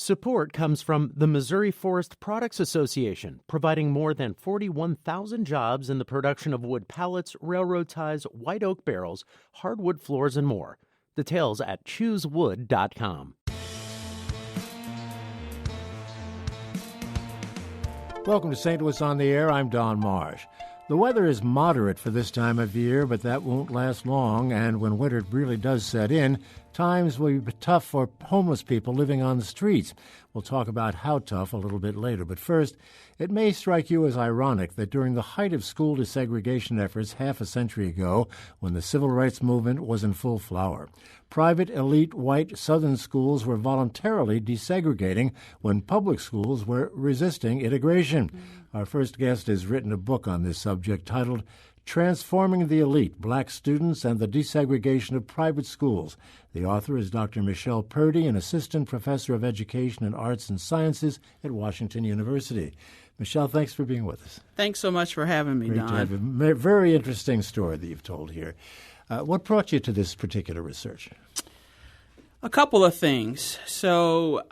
Support comes from the Missouri Forest Products Association, providing more than 41,000 jobs in the production of wood pallets, railroad ties, white oak barrels, hardwood floors, and more. Details at choosewood.com. Welcome to St. Louis on the Air. I'm Don Marsh. The weather is moderate for this time of year, but that won't last long, and when winter really does set in, times will be tough for homeless people living on the streets. We'll talk about how tough a little bit later, but first, it may strike you as ironic that during the height of school desegregation efforts half a century ago, when the civil rights movement was in full flower, private elite white Southern schools were voluntarily desegregating when public schools were resisting integration. Our first guest has written a book on this subject titled Transforming the Elite, Black Students and the Desegregation of Private Schools. The author is Dr. Michelle Purdy, an assistant professor of education and arts and sciences at Washington University. Michelle, thanks for being with us. Thanks so much for having me, Don. Great to have you. Very interesting story that you've told here. What brought you to this particular research? A couple of things. So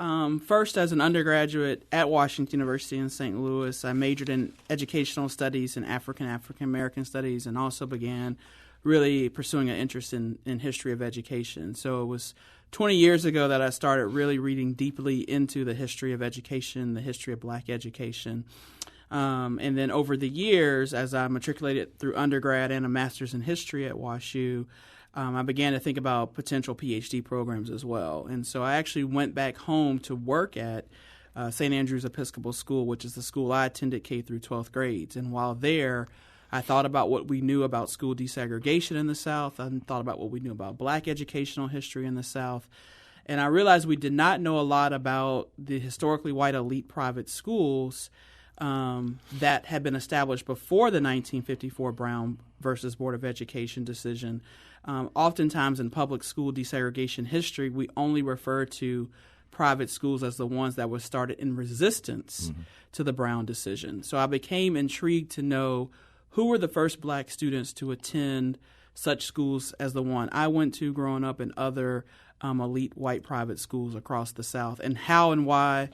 first, as an undergraduate at Washington University in St. Louis, I majored in educational studies and African-American studies, and also began really pursuing an interest in history of education. So it was 20 years ago that I started really reading deeply into the history of education, the history of black education. And then over the years, as I matriculated through undergrad and a master's in history at WashU, I began to think about potential PhD programs as well. And so I actually went back home to work at St. Andrew's Episcopal School, which is the school I attended K through 12th grades. And while there, I thought about what we knew about school desegregation in the South. I thought about what we knew about black educational history in the South. And I realized we did not know a lot about the historically white elite private schools that had been established before the 1954 Brown versus Board of Education decision. Oftentimes in public school desegregation history, we only refer to private schools as the ones that were started in resistance to the Brown decision. So I became intrigued to know who were the first black students to attend such schools as the one I went to growing up in other elite white private schools across the South, and how and why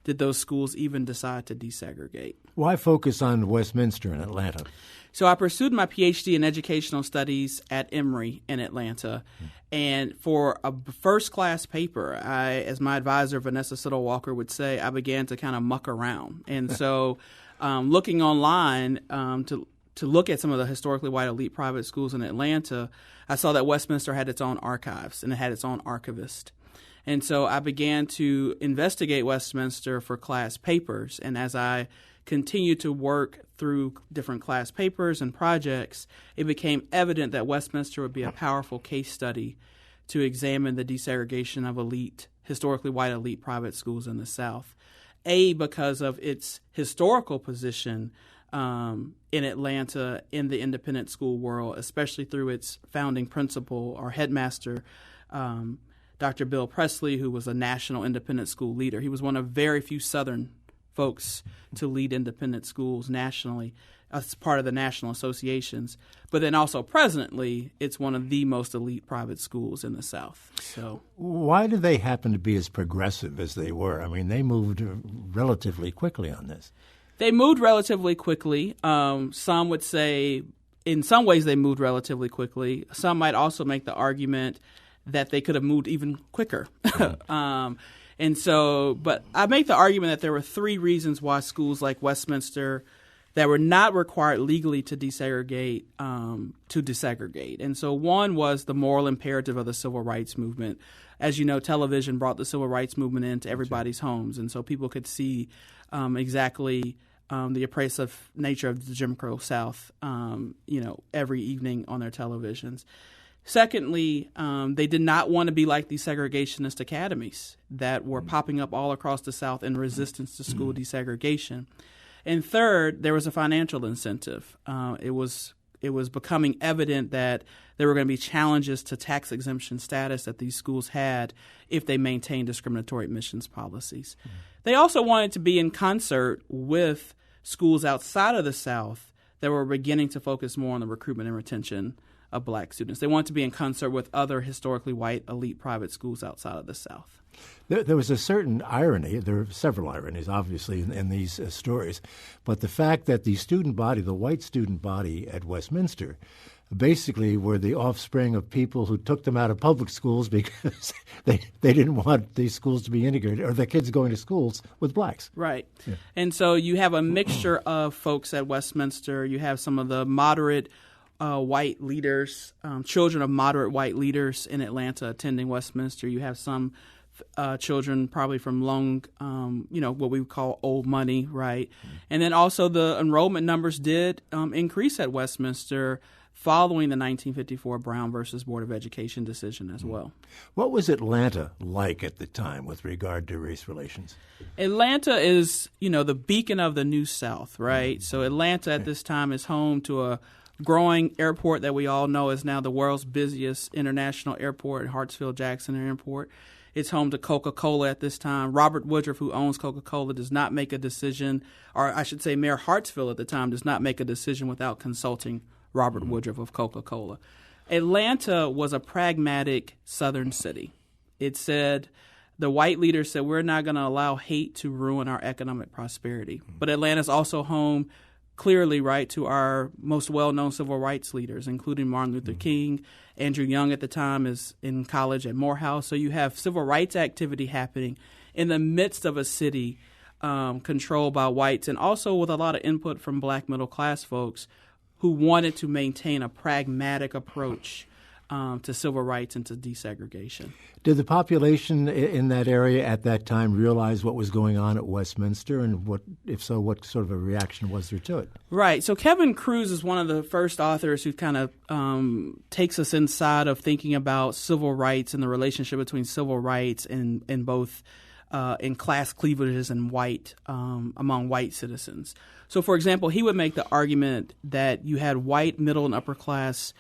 did those schools even decide to desegregate. Why focus on Westminster in Atlanta? So I pursued my PhD in educational studies at Emory in Atlanta. And for a first-class paper, as my advisor, Vanessa Siddle-Walker, would say, I began to kind of muck around. And so looking online to look at some of the historically white elite private schools in Atlanta, I saw that Westminster had its own archives and it had its own archivist. And so I began to investigate Westminster for class papers. And as I continued to work through different class papers and projects, it became evident that Westminster would be a powerful case study to examine the desegregation of historically white elite private schools in the South. Because of its historical position in Atlanta in the independent school world, especially through its founding principal or headmaster, Dr. Bill Presley, who was a national independent school leader. He was one of very few Southern folks to lead independent schools nationally as part of the national associations. But then also presently, it's one of the most elite private schools in the South. So, why did they happen to be as progressive as they were? I mean, they moved relatively quickly on this. They moved relatively quickly. Some would say in some ways they moved relatively quickly. Some might also make the argument that they could have moved even quicker. But I make the argument that there were three reasons why schools like Westminster that were not required legally to desegregate. And so one was the moral imperative of the civil rights movement. As you know, television brought the civil rights movement into everybody's homes, and so people could see exactly the oppressive nature of the Jim Crow South, every evening on their televisions. Secondly, they did not want to be like these segregationist academies that were popping up all across the South in resistance to school desegregation. And third, there was a financial incentive. It was becoming evident that there were going to be challenges to tax exemption status that these schools had if they maintained discriminatory admissions policies. They also wanted to be in concert with schools outside of the South that were beginning to focus more on the recruitment and retention of black students. They wanted to be in concert with other historically white elite private schools outside of the South. There was a certain irony. There are several ironies, obviously, in these stories. But the fact that the student body, the white student body at Westminster, basically were the offspring of people who took them out of public schools because they didn't want these schools to be integrated, or their kids going to schools with blacks. Right. Yeah. And so you have a mixture of folks at Westminster. You have some of the moderate white leaders, children of moderate white leaders in Atlanta attending Westminster. You have some children probably from what we would call old money, right? Mm-hmm. And then also the enrollment numbers did increase at Westminster following the 1954 Brown versus Board of Education decision as well. What was Atlanta like at the time with regard to race relations? Atlanta is, the beacon of the New South, right? So Atlanta at this time is home to a growing airport that we all know is now the world's busiest international airport, Hartsfield-Jackson Airport. It's home to Coca-Cola at this time. Robert Woodruff, who owns Coca-Cola, does not make a decision, or I should say Mayor Hartsfield at the time does not make a decision without consulting Robert Woodruff of Coca-Cola. Atlanta was a pragmatic southern city. It said, the white leaders said, we're not going to allow hate to ruin our economic prosperity. But Atlanta's also home, clearly, right, to our most well-known civil rights leaders, including Martin Luther King. Andrew Young at the time is in college at Morehouse. So you have civil rights activity happening in the midst of a city controlled by whites, and also with a lot of input from black middle-class folks who wanted to maintain a pragmatic approach to civil rights and to desegregation. Did the population in that area at that time realize what was going on at Westminster, and if so, what sort of a reaction was there to it? Right. So Kevin Cruz is one of the first authors who kind of takes us inside of thinking about civil rights and the relationship between civil rights and both in class cleavages and among white citizens. So, for example, he would make the argument that you had white middle and upper class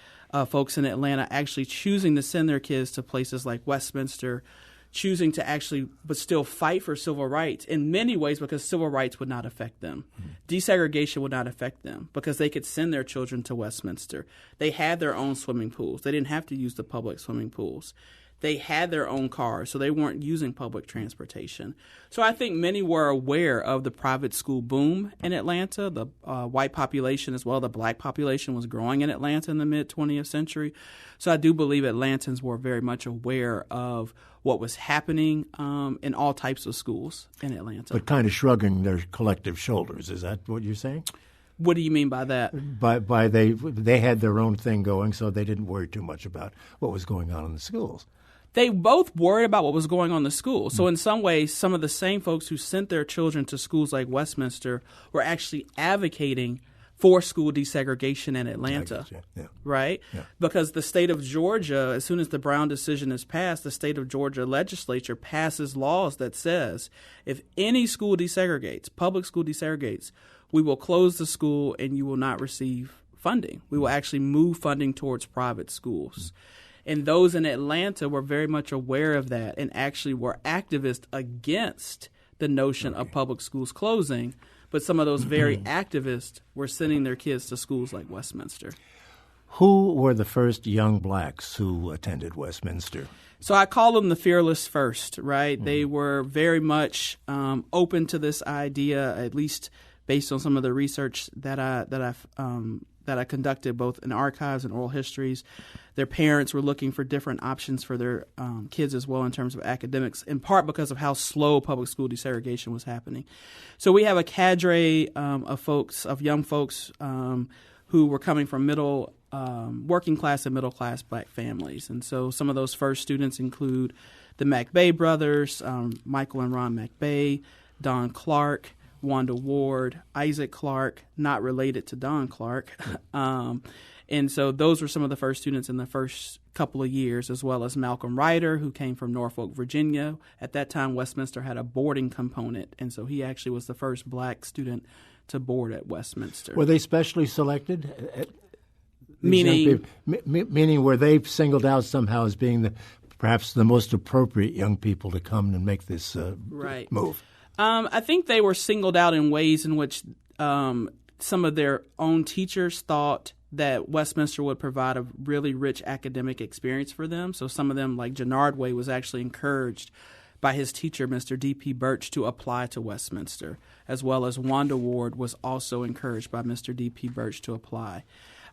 folks in Atlanta actually choosing to send their kids to places like Westminster, choosing to actually but still fight for civil rights in many ways because civil rights would not affect them. Mm-hmm. Desegregation would not affect them because they could send their children to Westminster. They had their own swimming pools. They didn't have to use the public swimming pools. They had their own cars, so they weren't using public transportation. So I think many were aware of the private school boom in Atlanta. The white population as well, the black population was growing in Atlanta in the mid-20th century. So I do believe Atlantans were very much aware of what was happening in all types of schools in Atlanta. But kind of shrugging their collective shoulders. Is that what you're saying? What do you mean by that? By they had their own thing going, so they didn't worry too much about what was going on in the schools. They both worried about what was going on in the school. So in some ways, some of the same folks who sent their children to schools like Westminster were actually advocating for school desegregation in Atlanta, right? Yeah. Because the state of Georgia, as soon as the Brown decision is passed, the state of Georgia legislature passes laws that says if any school desegregates, public school desegregates, we will close the school and you will not receive funding. We will actually move funding towards private schools. And those in Atlanta were very much aware of that and actually were activists against the notion of public schools closing. But some of those very activists were sending their kids to schools like Westminster. Who were the first young blacks who attended Westminster? So I call them the fearless first, right? Mm-hmm. They were very much open to this idea, at least based on some of the research that I conducted both in archives and oral histories. Their parents were looking for different options for their kids as well in terms of academics, in part because of how slow public school desegregation was happening. So we have a cadre of young folks who were coming from working class and middle class black families. And so some of those first students include the McBay brothers, Michael and Ron McBay, Don Clark, Wanda Ward, Isaac Clark, not related to Don Clark. And so those were some of the first students in the first couple of years, as well as Malcolm Ryder, who came from Norfolk, Virginia. At that time, Westminster had a boarding component, and so he actually was the first black student to board at Westminster. Were they specially selected? Meaning were they singled out somehow as being perhaps the most appropriate young people to come and make this move? I think they were singled out in ways in which some of their own teachers thought that Westminster would provide a really rich academic experience for them. So some of them, like Jannard Wade, was actually encouraged by his teacher, Mr. D.P. Birch, to apply to Westminster, as well as Wanda Ward was also encouraged by Mr. D.P. Birch to apply.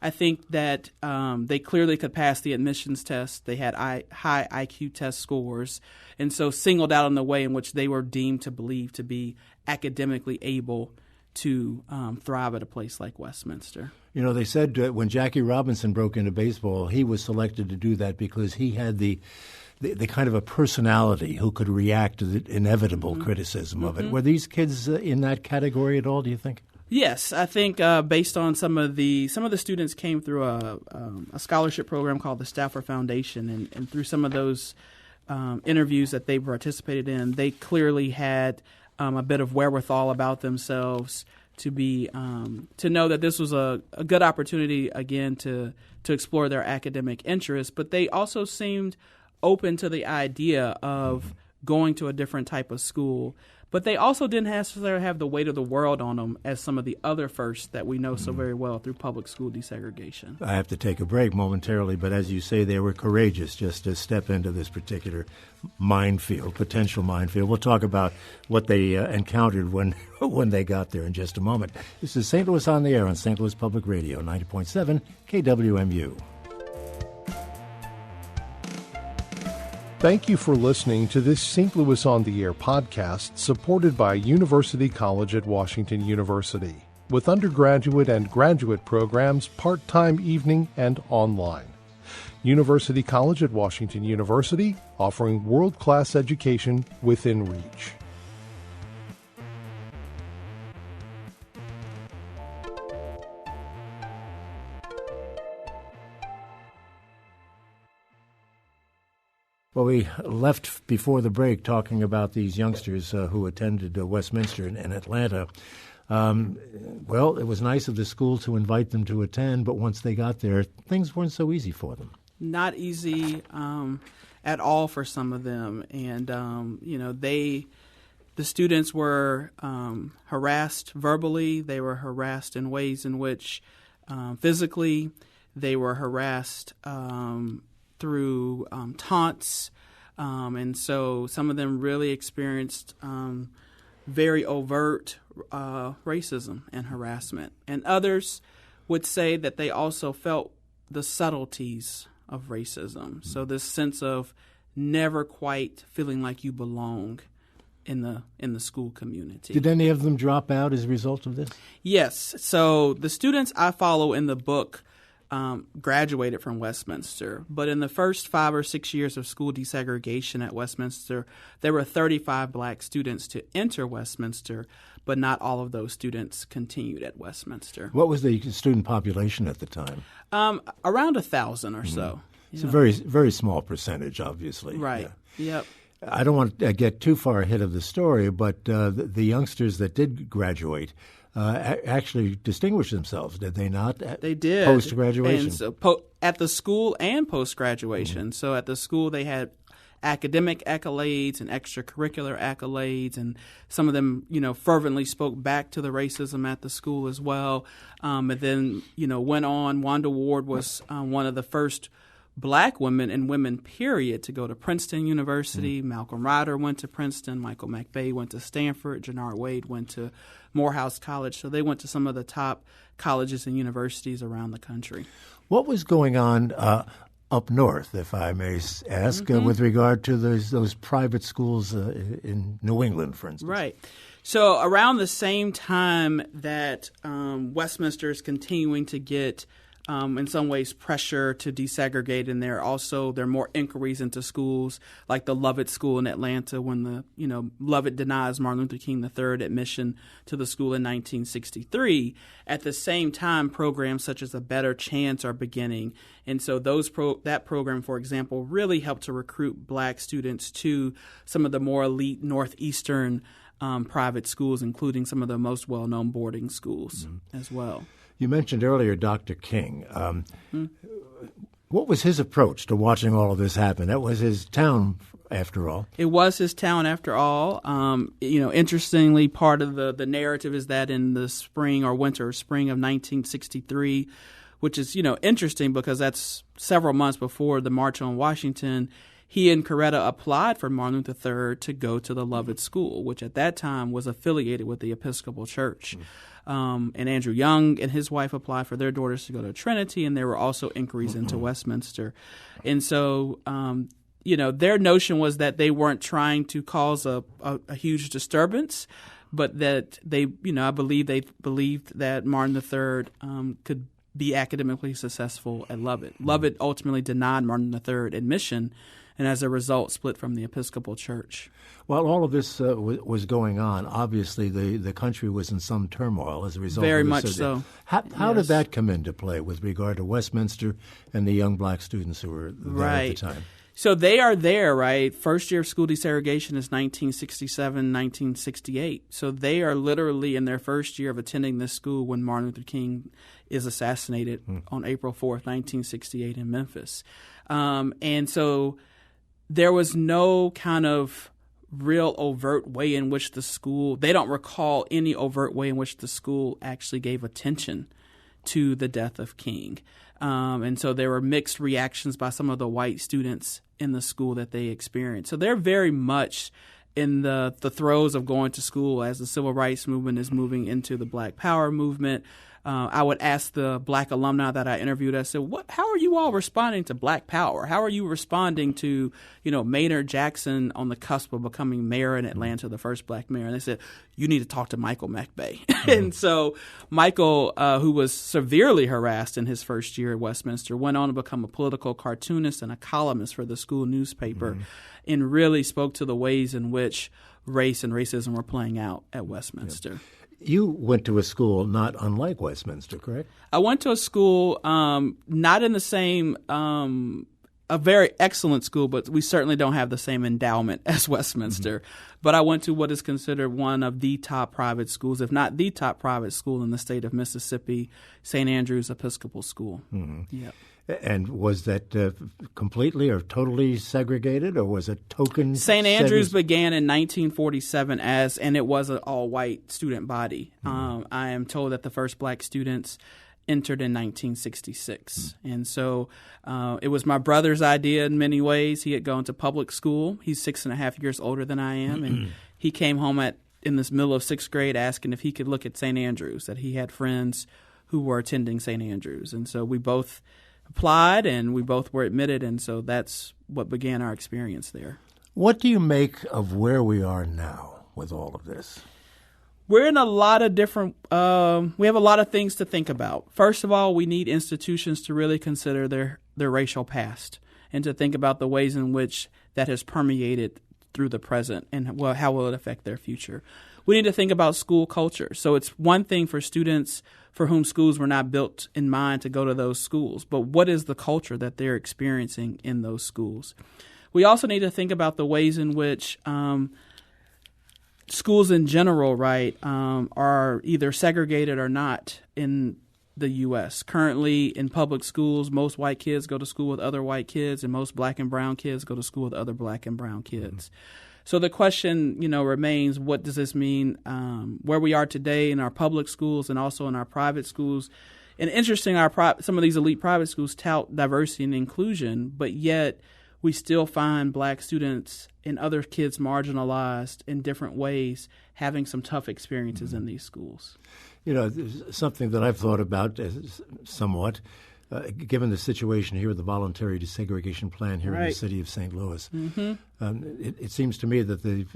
I think that they clearly could pass the admissions test. They had high IQ test scores, and so singled out in the way in which they were deemed to believe to be academically able to thrive at a place like Westminster. You know, they said when Jackie Robinson broke into baseball, he was selected to do that because he had the kind of a personality who could react to the inevitable criticism of it. Were these kids in that category at all, do you think? Yes, I think based on some of the students came through a scholarship program called the Stafford Foundation, and through some of those interviews that they participated in, they clearly had a bit of wherewithal about themselves to be to know that this was a good opportunity again to explore their academic interests, but they also seemed open to the idea of going to a different type of school. But they also didn't necessarily have the weight of the world on them as some of the other firsts that we know so very well through public school desegregation. I have to take a break momentarily, but as you say, they were courageous just to step into this particular potential minefield. We'll talk about what they encountered when they got there in just a moment. This is St. Louis on the Air on St. Louis Public Radio, 90.7 KWMU. Thank you for listening to this St. Louis on the Air podcast supported by University College at Washington University, with undergraduate and graduate programs part-time, evening, and online. University College at Washington University, offering world-class education within reach. Well, we left before the break talking about these youngsters who attended Westminster in Atlanta. Well, it was nice of the school to invite them to attend, but once they got there, things weren't so easy for them. Not easy at all for some of them. And, the students were harassed verbally. They were harassed in ways in which physically they were harassed through taunts, and so some of them really experienced very overt racism and harassment. And others would say that they also felt the subtleties of racism. So this sense of never quite feeling like you belong in the school community. Did any of them drop out as a result of this? Yes. So the students I follow in the book graduated from Westminster. But in the first 5 or 6 years of school desegregation at Westminster, there were 35 black students to enter Westminster, but not all of those students continued at Westminster. What was the student population at the time? Around 1,000 or so. It's a very, very small percentage, obviously. Right. Yeah. Yep. I don't want to get too far ahead of the story, but the youngsters that did graduate actually distinguished themselves, did they not? They did. Post-graduation. And so at the school and post-graduation. Mm-hmm. So at the school they had academic accolades and extracurricular accolades, and some of them, fervently spoke back to the racism at the school as well. And then, went on. Wanda Ward was one of the first black women and women, period, to go to Princeton University. Malcolm Ryder went to Princeton. Michael McVeigh went to Stanford. Jannard Wade went to Morehouse College. So they went to some of the top colleges and universities around the country. What was going on up north, if I may ask, with regard to those private schools in New England, for instance? Right. So around the same time that Westminster is continuing to get in some ways pressure to desegregate, and there are more inquiries into schools like the Lovett School in Atlanta, when Lovett denies Martin Luther King III admission to the school in 1963. At the same time, programs such as A Better Chance are beginning, and so that program, for example, really helped to recruit black students to some of the more elite northeastern private schools, including some of the most well-known boarding schools as well. You mentioned earlier Dr. King. What was his approach to watching all of this happen? That was his town, after all. It was his town, after all. Interestingly, part of the narrative is that in the spring of 1963, which is, interesting because that's several months before the March on Washington, he and Coretta applied for Martin Luther III to go to the Lovett School, which at that time was affiliated with the Episcopal Church. And Andrew Young and his wife applied for their daughters to go to Trinity, and there were also inquiries into Westminster. And so, their notion was that they weren't trying to cause a huge disturbance, but that I believe they believed that Martin III could be academically successful at Lovett. Lovett ultimately denied Martin III admission, and as a result split from the Episcopal Church. While all of this was going on, obviously the country was in some turmoil as a result Very of this. much so. How did that come into play with regard to Westminster and the young black students who were there at the time? So they are there, right? First year of school desegregation is 1967, 1968. So they are literally in their first year of attending this school when Martin Luther King is assassinated on April 4th, 1968 in Memphis. And so there was no kind of real overt way in which the school, they don't recall any overt way in which the school actually gave attention to the death of King. And so there were mixed reactions by some of the white students in the school that they experienced. So they're very much in the throes of going to school as the civil rights movement is moving into the Black Power movement. I would ask the black alumni that I interviewed, I said, how are you all responding to Black Power? How are you responding to, Maynard Jackson on the cusp of becoming mayor in Atlanta, the first black mayor? And they said, you need to talk to Michael McBay. And so Michael, who was severely harassed in his first year at Westminster, went on to become a political cartoonist and a columnist for the school newspaper and really spoke to the ways in which race and racism were playing out at Westminster. You went to a school not unlike Westminster, correct? I went to a school not in the same, a very excellent school, but we certainly don't have the same endowment as Westminster. But I went to what is considered one of the top private schools, if not the top private school in the state of Mississippi, St. Andrew's Episcopal School. Yep. And was that completely or totally segregated, or was it token? St. Andrews began in 1947 and it was an all-white student body. I am told that the first black students entered in 1966. And so it was my brother's idea in many ways. He had gone to public school. He's 6.5 years older than I am. And he came home in this middle of sixth grade asking if he could look at St. Andrews, that he had friends who were attending St. Andrews. And so we both applied and we both were admitted, and so that's what began our experience there. What do you make of where we are now with all of this? We're in a lot of different we have a lot of things to think about. First of all, we need institutions to really consider their racial past and to think about the ways in which that has permeated through the present and how will it affect their future. We need to think about school culture. So it's one thing for students for whom schools were not built in mind to go to those schools, but what is the culture that they're experiencing in those schools? We also need to think about the ways in which schools in general, right, are either segregated or not in the U.S. Currently, in public schools, most white kids go to school with other white kids, and most black and brown kids go to school with other black and brown kids. So the question, remains, what does this mean where we are today in our public schools and also in our private schools? And interesting, some of these elite private schools tout diversity and inclusion, but yet we still find black students and other kids marginalized in different ways having some tough experiences in these schools. Something that I've thought about somewhat, given the situation here with the voluntary desegregation plan here in the city of St. Louis. It seems to me that the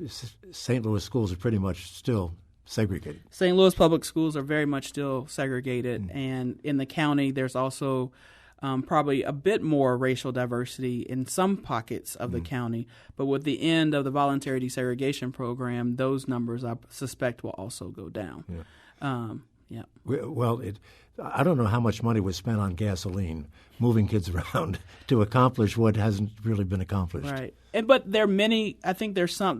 St. Louis schools are pretty much still segregated. St. Louis public schools are very much still segregated, and in the county there's also probably a bit more racial diversity in some pockets of the county, but with the end of the voluntary desegregation program, those numbers I suspect will also go down. Well, I don't know how much money was spent on gasoline, moving kids around to accomplish what hasn't really been accomplished. Right. But there are many, I think there's some,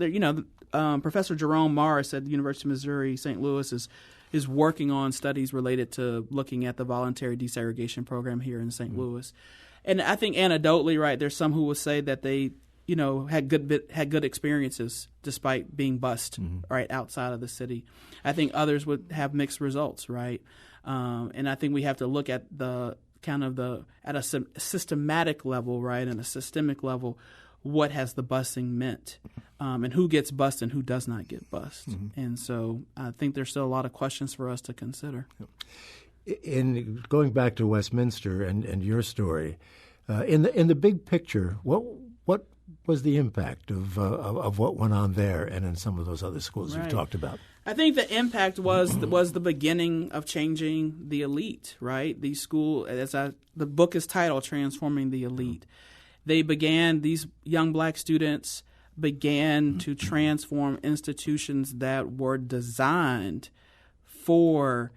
Professor Jerome Morris at the University of Missouri, St. Louis is working on studies related to looking at the voluntary desegregation program here in St. Louis. And I think anecdotally, right, there's some who will say that they, had good experiences despite being bused right outside of the city. I think others would have mixed results, right? And I think we have to look at at a systematic level, right, and a systemic level, what has the busing meant, and who gets bussed and who does not get bussed. And so I think there's still a lot of questions for us to consider. In going back to Westminster and your story, in the big picture, what was the impact of what went on there and in some of those other schools you've talked about? I think the impact was the beginning of changing the elite, right? These schools, the book is titled Transforming the Elite. These young black students began to transform institutions that were designed for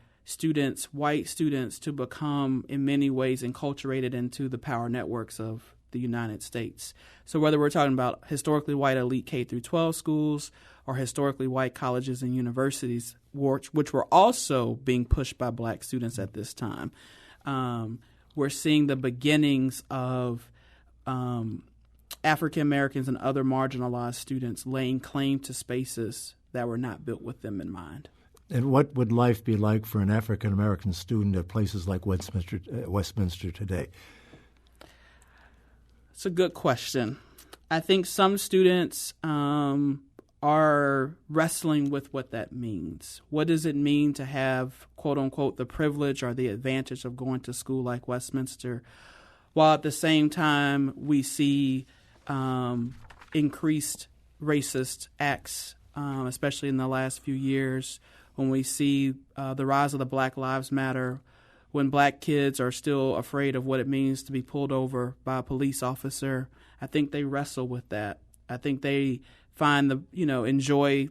white students, to become in many ways enculturated into the power networks of the United States. So whether we're talking about historically white elite K through 12 schools or historically white colleges and universities, which were also being pushed by black students at this time, we're seeing the beginnings of African Americans and other marginalized students laying claim to spaces that were not built with them in mind. And what would life be like for an African American student at places like Westminster today? It's a good question. I think some students are wrestling with what that means. What does it mean to have, quote unquote, the privilege or the advantage of going to school like Westminster, while at the same time we see increased racist acts, especially in the last few years, when we see the rise of the Black Lives Matter, when black kids are still afraid of what it means to be pulled over by a police officer. I think they wrestle with that. I think they enjoy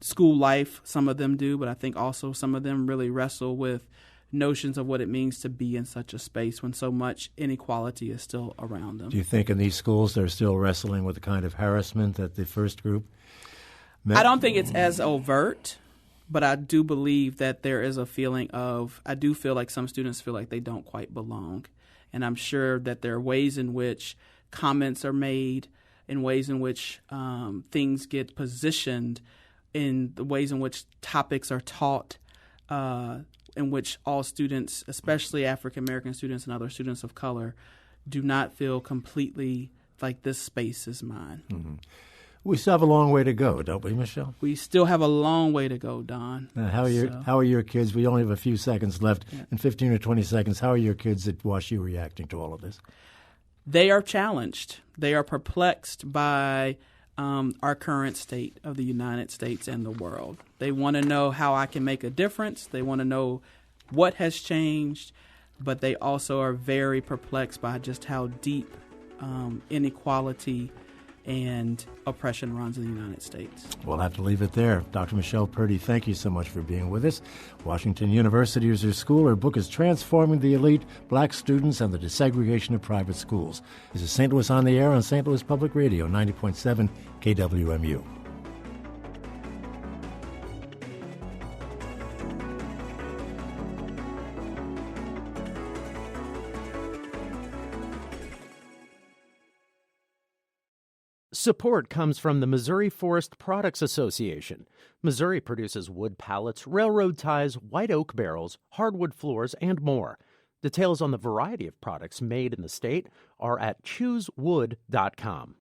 school life. Some of them do, but I think also some of them really wrestle with notions of what it means to be in such a space when so much inequality is still around them. Do you think in these schools they're still wrestling with the kind of harassment that the first group met? I don't think it's as overt, but I do believe that there is a feeling of, I do feel like some students feel like they don't quite belong. And I'm sure that there are ways in which comments are made, in ways in which things get positioned, in the ways in which topics are taught, in which all students, especially African American students and other students of color, do not feel completely like this space is mine. Mm-hmm. We still have a long way to go, don't we, Michelle? We still have a long way to go, Don. How are your kids? We only have a few seconds left. Yeah. In 15 or 20 seconds, how are your kids at WashU reacting to all of this? They are challenged. They are perplexed by our current state of the United States and the world. They want to know how I can make a difference. They want to know what has changed, but they also are very perplexed by just how deep inequality and oppression runs in the United States. We'll have to leave it there. Dr. Michelle Purdy, thank you so much for being with us. Washington University is her school. Her book is Transforming the Elite, Black Students and the Desegregation of Private Schools. This is St. Louis on the Air on St. Louis Public Radio, 90.7 KWMU. Support comes from the Missouri Forest Products Association. Missouri produces wood pallets, railroad ties, white oak barrels, hardwood floors, and more. Details on the variety of products made in the state are at choosewood.com.